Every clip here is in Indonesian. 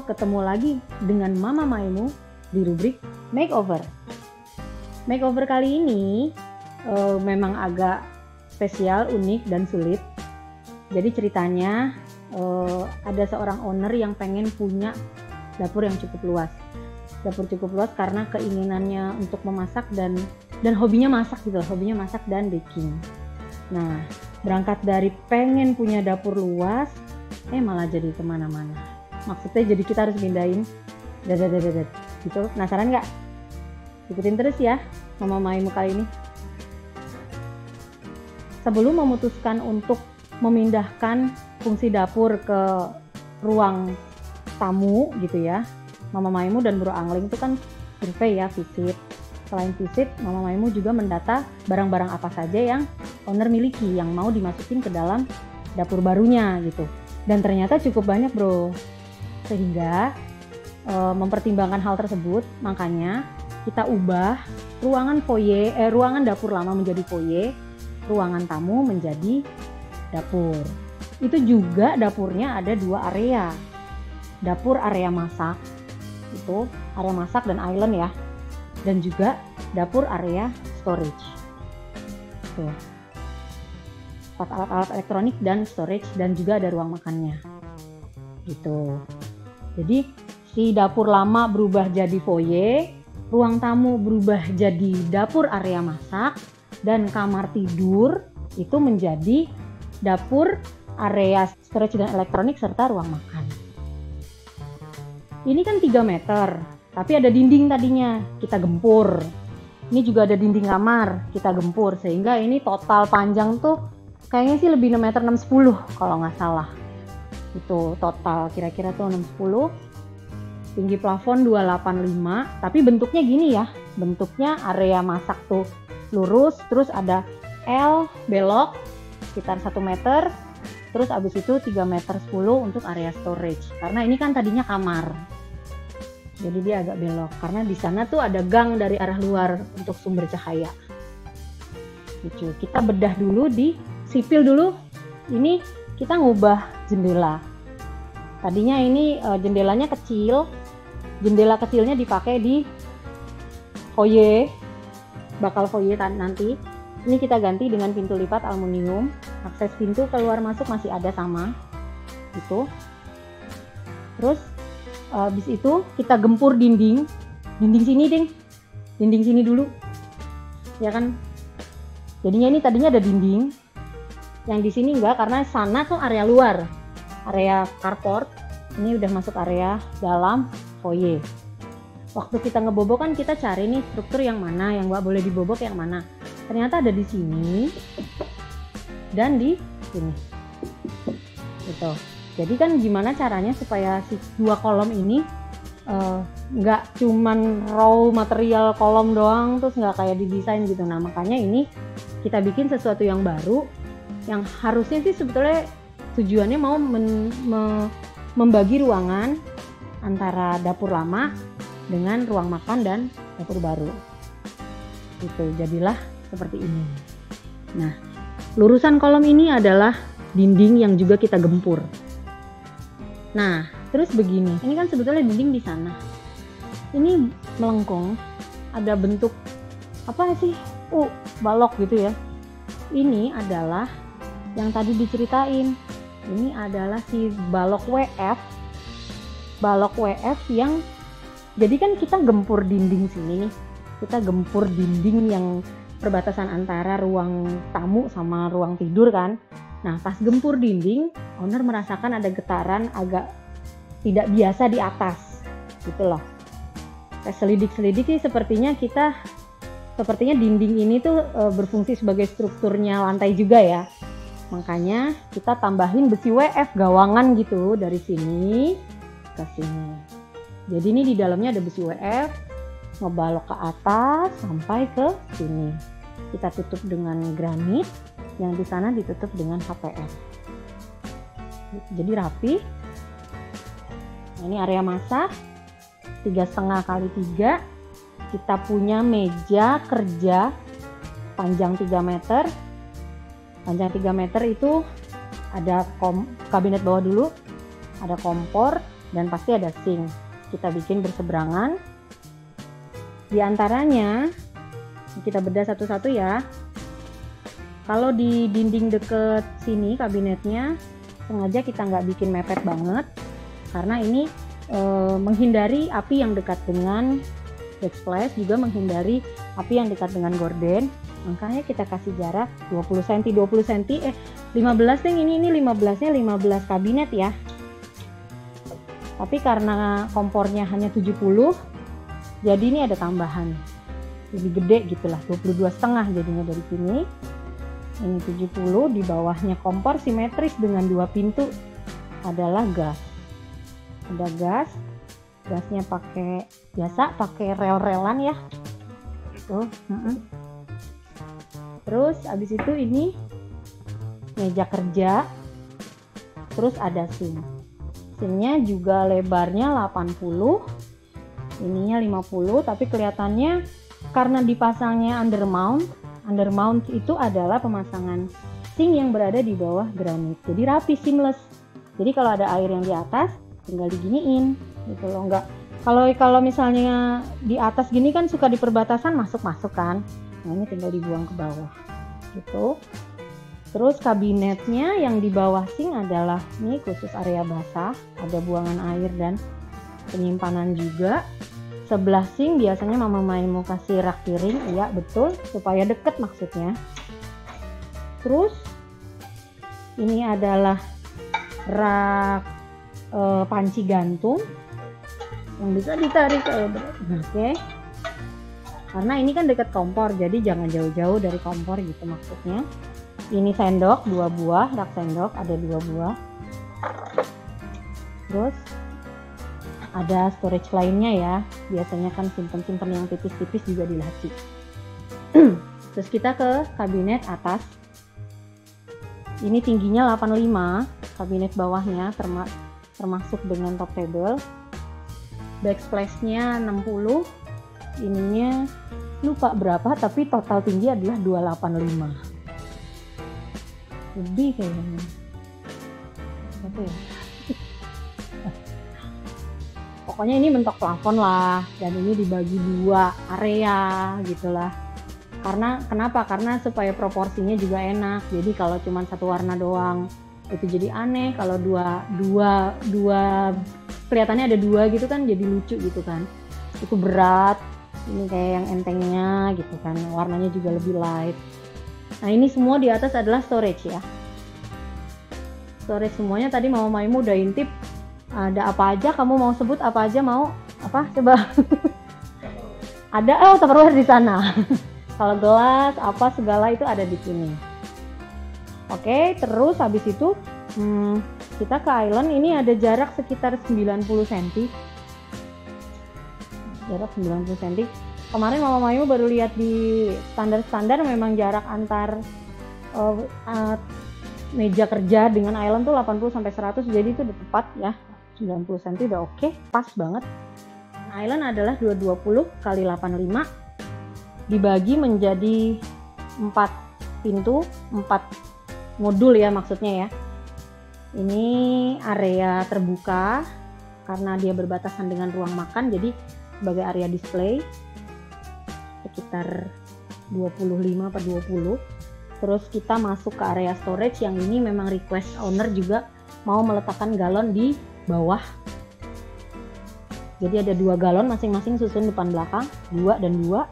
Halo, ketemu lagi dengan Mama Maimu di rubrik Makeover. Makeover kali ini memang agak spesial, unik, dan sulit. Jadi ceritanya ada seorang owner yang pengen punya dapur yang cukup luas. Dapur cukup luas karena keinginannya untuk memasak dan hobinya masak gitu, hobinya masak dan baking. Nah, berangkat dari pengen punya dapur luas, malah jadi kemana-mana. Maksudnya jadi kita harus pindahin gitu. Penasaran nggak? Ikutin terus ya Mama Maimu kali ini. Sebelum memutuskan untuk memindahkan fungsi dapur ke ruang tamu gitu ya, Mama Maimu dan Bro Angling itu kan survei ya, visit. Selain visit, Mama Maimu juga mendata barang-barang apa saja yang owner miliki yang mau dimasukin ke dalam dapur barunya gitu. Dan ternyata cukup banyak bro. Sehingga mempertimbangkan hal tersebut, makanya kita ubah ruangan dapur lama menjadi foyer, ruangan tamu menjadi dapur. Itu juga dapurnya ada 2 area. Dapur area masak, itu area masak dan island ya. Dan juga dapur area storage. Tuh. Alat-alat elektronik dan storage, dan juga ada ruang makannya gitu. Jadi si dapur lama berubah jadi foyer, ruang tamu berubah jadi dapur area masak, dan kamar tidur itu menjadi dapur area storage dan elektronik serta ruang makan. Ini kan 3 meter, tapi ada dinding tadinya, kita gempur. Ini juga ada dinding kamar, kita gempur, sehingga ini total panjang tuh kayaknya sih lebih 6 meter 610 kalau nggak salah. Itu total kira-kira tuh 610. Tinggi plafon 285, tapi bentuknya gini ya. Bentuknya area masak tuh lurus, terus ada L belok sekitar 1 meter. Terus abis itu 3 meter 10 untuk area storage. Karena ini kan tadinya kamar. Jadi dia agak belok karena di sana tuh ada gang dari arah luar untuk sumber cahaya. Gitu. Kita bedah dulu di sipil dulu. Ini kita ngubah jendela. Tadinya ini jendelanya kecil. Jendela kecilnya dipakai di foyer, bakal foyer nanti. Ini kita ganti dengan pintu lipat aluminium. Akses pintu keluar masuk masih ada sama. Gitu. Terus habis itu kita gempur dinding sini ding, dinding sini dulu, ya kan? Jadinya ini tadinya ada dinding, yang di sini enggak karena sana tuh area luar, area carport. Ini udah masuk area dalam foyer. Waktu kita ngebobok kan kita cari nih struktur yang mana yang nggak boleh dibobok yang mana. Ternyata ada di sini dan di sini, gitu. Jadi kan gimana caranya supaya si 2 kolom ini nggak cuman raw material kolom doang terus nggak kayak didesain gitu. Nah makanya ini kita bikin sesuatu yang baru yang harusnya sih sebetulnya tujuannya mau membagi ruangan antara dapur lama dengan ruang makan dan dapur baru. Gitu, jadilah seperti ini. Nah, lurusan kolom ini adalah dinding yang juga kita gempur. Nah, terus begini. Ini kan sebetulnya dinding di sana. Ini melengkung, ada bentuk apa sih? Balok gitu ya. Ini adalah yang tadi diceritain. Ini adalah si balok WF. Balok WF yang jadi kan kita gempur dinding sini nih. Kita gempur dinding yang perbatasan antara ruang tamu sama ruang tidur kan. Nah, pas gempur dinding, owner merasakan ada getaran agak tidak biasa di atas, gitu loh. Selidik-selidik sih sepertinya dinding ini tuh berfungsi sebagai strukturnya lantai juga ya. Makanya kita tambahin besi WF gawangan gitu dari sini ke sini. Jadi ini di dalamnya ada besi WF, ngebalok ke atas sampai ke sini. Kita tutup dengan granit. Yang di sana ditutup dengan HPS. Jadi rapi. Nah, ini area masak 3,5 kali 3. Kita punya meja kerja panjang 3 meter. Panjang 3 meter itu ada kabinet bawah dulu, ada kompor, dan pasti ada sink. Kita bikin berseberangan. Di antaranya kita bedah satu-satu ya. Kalau di dinding deket sini kabinetnya sengaja kita nggak bikin mepet banget karena ini menghindari api yang dekat dengan backsplash, juga menghindari api yang dekat dengan gorden. Makanya kita kasih jarak 20 cm, 20 cm, 15 nih, ini 15-nya 15 kabinet ya. Tapi karena kompornya hanya 70, jadi ini ada tambahan. Lebih gede gitulah, 22,5 jadinya dari sini. Ini 70, di bawahnya kompor simetris dengan 2 pintu adalah gas. Ada gas, gasnya pakai biasa, pakai rel-relan ya. Tuh, Terus abis itu ini meja kerja, terus ada sink. Sinknya juga lebarnya 80, ininya 50, tapi kelihatannya karena dipasangnya undermount itu adalah pemasangan sink yang berada di bawah granit. Jadi rapi, seamless. Jadi kalau ada air yang di atas tinggal diginiin gitu loh. Enggak, kalau misalnya di atas gini kan suka di perbatasan masuk kan. Nah ini tinggal dibuang ke bawah gitu. Terus kabinetnya yang di bawah sink adalah ini khusus area basah, ada buangan air dan penyimpanan juga. Sebelah sink biasanya Mama Mai mau kasih rak piring, iya betul, supaya deket maksudnya. Terus ini adalah rak panci gantung yang bisa ditarik kayak oke. Karena ini kan dekat kompor, jadi jangan jauh-jauh dari kompor gitu maksudnya. Ini sendok 2 buah, rak sendok ada 2 buah. Terus ada storage lainnya ya. Biasanya kan simpen-simpen yang tipis-tipis juga di laci. Terus kita ke kabinet atas. Ini tingginya 85, kabinet bawahnya termasuk dengan top table. Backsplash-nya 60. Ininya lupa berapa, tapi total tinggi adalah 285. Lebih kayaknya. Apa ya? Pokoknya ini mentok plafon lah, dan ini dibagi 2 area gitulah. Kenapa? Karena supaya proporsinya juga enak. Jadi kalau cuma satu warna doang itu jadi aneh. Kalau dua kelihatannya ada 2 gitu kan jadi lucu gitu kan. Itu berat. Ini kayak yang entengnya gitu kan, warnanya juga lebih light. Nah ini semua di atas adalah storage ya. Storage semuanya tadi Mama Maimu udah intip ada apa aja, kamu mau sebut apa aja, mau apa coba? Ada Tupperware di sana. Kalau gelas apa segala itu ada di sini. Oke, terus habis itu kita ke island. Ini ada jarak sekitar 90 cm. Jarak 90 cm. Kemarin Mama Mayu baru lihat di standar memang jarak antar meja kerja dengan island tuh 80 sampai 100, jadi itu udah tepat ya. 90 cm udah oke, pas banget. Island adalah 220 kali 85 dibagi menjadi 4 pintu, 4 modul ya maksudnya ya. Ini area terbuka karena dia berbatasan dengan ruang makan, jadi sebagai area display sekitar 25/20. Terus kita masuk ke area storage yang ini memang request owner juga mau meletakkan galon di bawah. Jadi ada 2 galon masing-masing susun depan belakang, 2 dan 2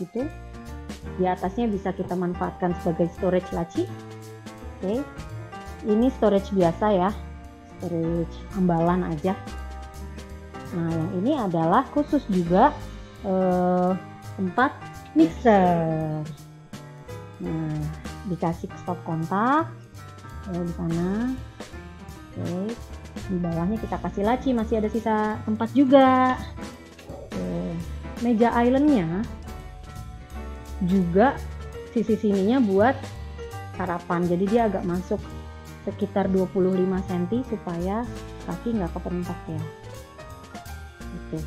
gitu. Di atasnya bisa kita manfaatkan sebagai storage laci. Oke. Ini storage biasa ya, storage ambalan aja. Nah yang ini adalah khusus juga tempat mixer. Nah dikasih stop kontak di sana. Oke. Di bawahnya kita kasih laci, masih ada sisa tempat juga. Meja islandnya juga sisi sininya buat sarapan, jadi dia agak masuk sekitar 25 cm supaya kaki nggak kepentok ya. Gitu.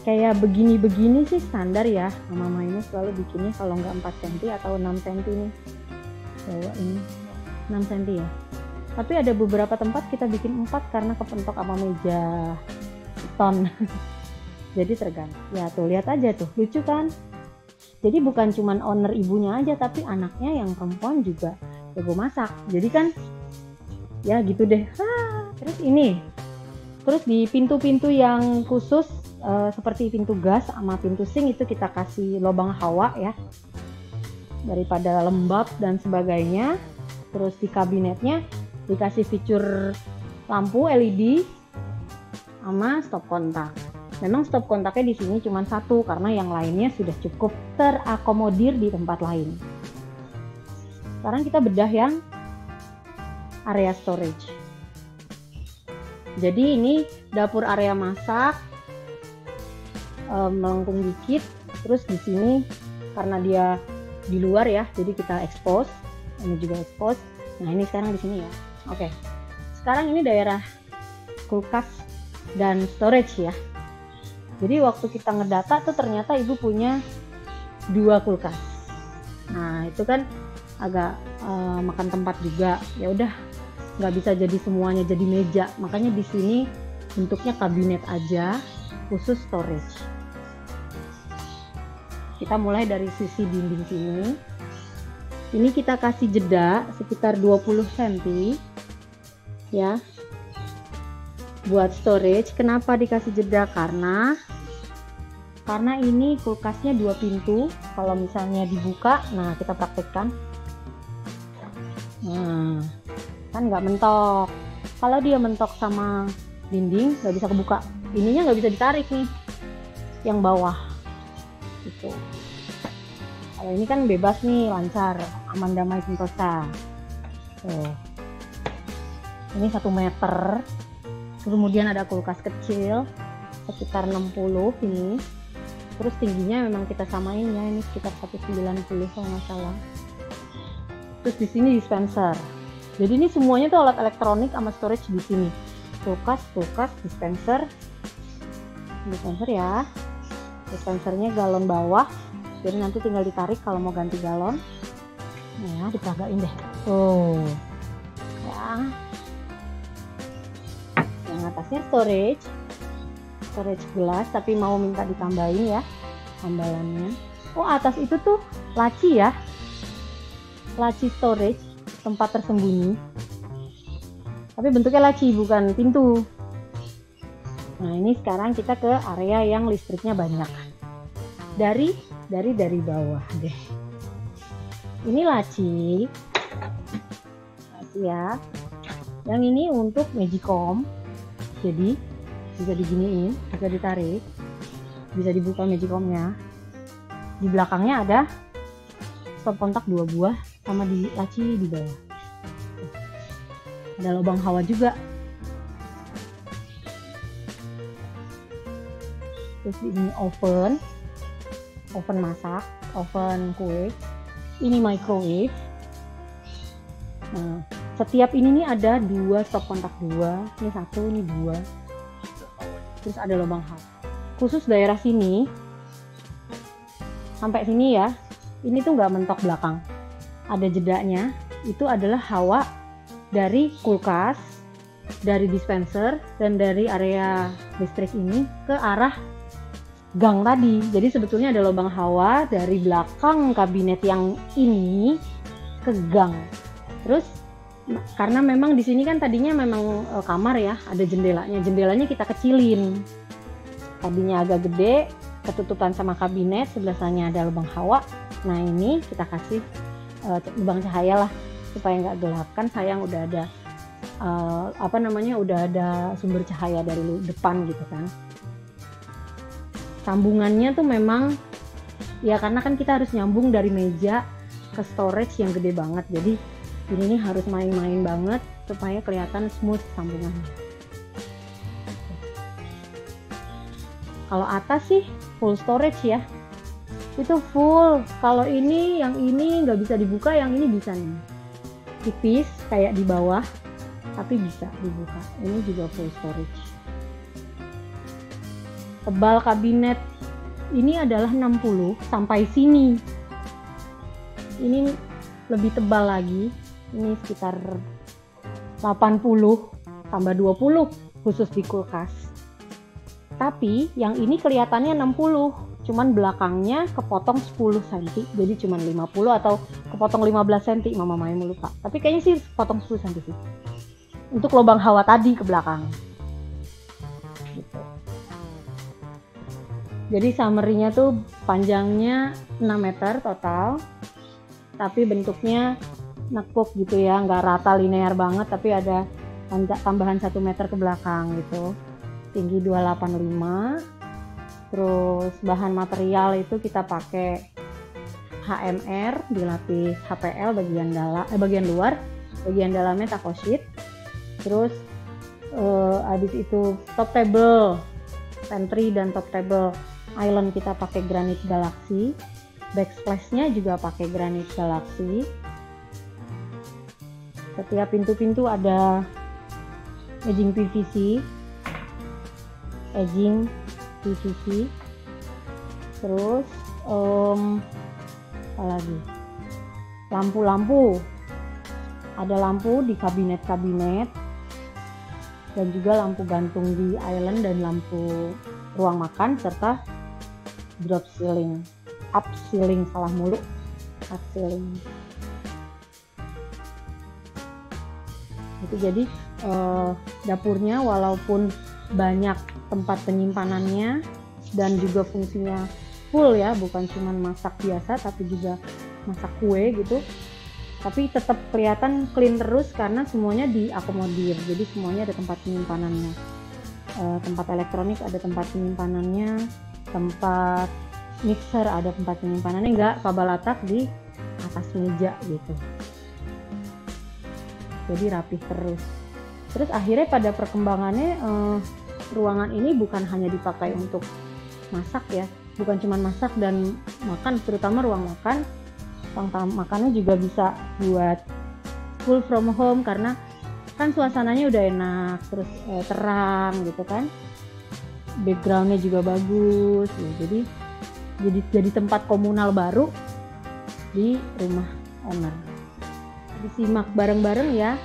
Kayak begini-begini sih standar ya. Mama ini selalu bikinnya kalau nggak 4 cm atau 6 cm nih. Bawa ini 6 cm ya. Tapi ada beberapa tempat kita bikin 4 karena kepentok sama meja ton. Jadi tergantung. Ya tuh lihat aja tuh, lucu kan? Jadi bukan cuman owner ibunya aja, tapi anaknya yang perempuan juga jago masak. Jadi kan ya gitu deh. Terus ini, terus di pintu-pintu yang khusus seperti pintu gas sama pintu sink itu kita kasih lubang hawa ya, daripada lembab dan sebagainya. Terus di kabinetnya dikasih fitur lampu LED sama stop kontak. Memang stop kontaknya di sini cuma 1 karena yang lainnya sudah cukup terakomodir di tempat lain. Sekarang kita bedah yang area storage. Jadi ini dapur area masak, melengkung dikit. Terus di sini karena dia di luar ya, jadi kita expose. Ini juga expose. Nah ini sekarang di sini ya. Oke. Sekarang ini daerah kulkas dan storage ya. Jadi waktu kita ngedata tuh ternyata ibu punya 2 kulkas. Nah itu kan agak makan tempat juga. Ya udah, nggak bisa jadi semuanya jadi meja. Makanya di sini bentuknya kabinet aja, khusus storage. Kita mulai dari sisi dinding sini. Ini kita kasih jeda sekitar 20 cm ya. Buat storage, kenapa dikasih jeda? Karena ini kulkasnya 2 pintu. Kalau misalnya dibuka, nah kita praktekkan. Nah, kan nggak mentok. Kalau dia mentok sama dinding, nggak bisa kebuka. Ininya nggak bisa ditarik nih, yang bawah. Gitu. Kalau ini kan bebas nih, lancar, aman damai sentosa. Tuh. Ini 1 meter. Kemudian ada kulkas kecil sekitar 60 ini. Terus tingginya memang kita samain ya, ini sekitar 190 kalau nggak salah. Terus di sini dispenser. Jadi ini semuanya tuh alat elektronik sama storage di sini. Kulkas, dispenser ya. Dispensernya galon bawah. Jadi nanti tinggal ditarik kalau mau ganti galon. Nah, diperagain deh. Tuh. Ya. Yang atasnya storage gelas, tapi mau minta ditambahin ya tambalannya. Oh, atas itu tuh laci ya, laci storage, tempat tersembunyi, tapi bentuknya laci bukan pintu. Nah ini sekarang kita ke area yang listriknya banyak, dari bawah deh. Ini laci ya, yang ini untuk magicom. Jadi bisa diginiin, bisa ditarik, bisa dibuka magicomnya. Di belakangnya ada stop kontak 2 buah sama di laci di bawah. Ada lubang hawa juga. Terus ini oven masak, oven kue. Ini microwave. Nah, setiap ini nih ada 2 stop kontak 2. Ini 1, ini 2. Terus ada lubang hawa. Khusus daerah sini sampai sini ya, ini tuh nggak mentok belakang, ada jedanya. Itu adalah hawa dari kulkas, dari dispenser, dan dari area listrik ini ke arah gang tadi. Jadi sebetulnya ada lubang hawa dari belakang kabinet yang ini ke gang. Terus karena memang di sini kan tadinya memang kamar ya, ada jendelanya kita kecilin. Tadinya agak gede, ketutupan sama kabinet, sebelah sana ada lubang hawa. Nah ini kita kasih lubang cahaya lah supaya nggak gelap. Kan sayang udah ada udah ada sumber cahaya dari depan gitu kan. Sambungannya tuh memang ya karena kan kita harus nyambung dari meja ke storage yang gede banget. Jadi ini nih harus main-main banget supaya kelihatan smooth sambungannya. Kalau atas sih full storage ya, itu full. Kalau ini yang ini nggak bisa dibuka, yang ini bisa nih, tipis kayak di bawah tapi bisa dibuka. Ini juga full storage. Tebal kabinet ini adalah 60 sampai sini. Ini lebih tebal lagi. Ini sekitar 1 80 tambah 20 khusus di kulkas. Tapi yang ini kelihatannya 60, cuman belakangnya kepotong 10 cm, jadi cuman 50 atau kepotong 15 cm, Mama Maimu lupa. Tapi kayaknya sih potong 10 cm sih. Untuk lubang hawa tadi ke belakang. Gitu. Jadi summary-nya tuh panjangnya 6 meter total, tapi bentuknya nekuk gitu ya, nggak rata linear banget, tapi ada tambahan 1 meter ke belakang gitu. Tinggi 285. Terus bahan material itu kita pakai HMR dilapis HPL bagian luar, bagian dalamnya taco sheet. Terus habis itu top table, pantry dan top table island kita pakai granit galaxy. Backsplash-nya juga pakai granit galaxy. Setiap pintu-pintu ada edging PVC. Terus apa lagi, lampu-lampu, ada lampu di kabinet-kabinet dan juga lampu gantung di island dan lampu ruang makan, serta up ceiling itu. Jadi dapurnya walaupun banyak tempat penyimpanannya dan juga fungsinya full ya, bukan cuma masak biasa tapi juga masak kue gitu, tapi tetap kelihatan clean terus karena semuanya diakomodir. Jadi semuanya ada tempat penyimpanannya, tempat elektronik ada tempat penyimpanannya, tempat mixer ada tempat penyimpanannya, enggak kabel atak di atas meja gitu. Jadi rapih terus. Terus akhirnya pada perkembangannya ruangan ini bukan hanya dipakai untuk masak ya, bukan cuma masak dan makan, terutama ruang makannya juga bisa buat full from home karena kan suasananya udah enak, terus terang gitu kan, backgroundnya juga bagus ya. Jadi tempat komunal baru di rumah owner. Jadi simak bareng-bareng ya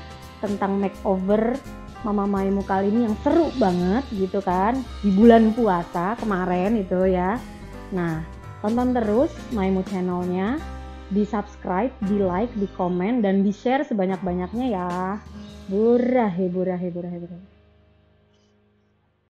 tentang makeover Mama Maimu kali ini yang seru banget gitu kan, di bulan puasa kemarin itu ya. Nah, tonton terus Maimu channelnya, di subscribe, di like, di komen, dan di share sebanyak-banyaknya ya. Burahe.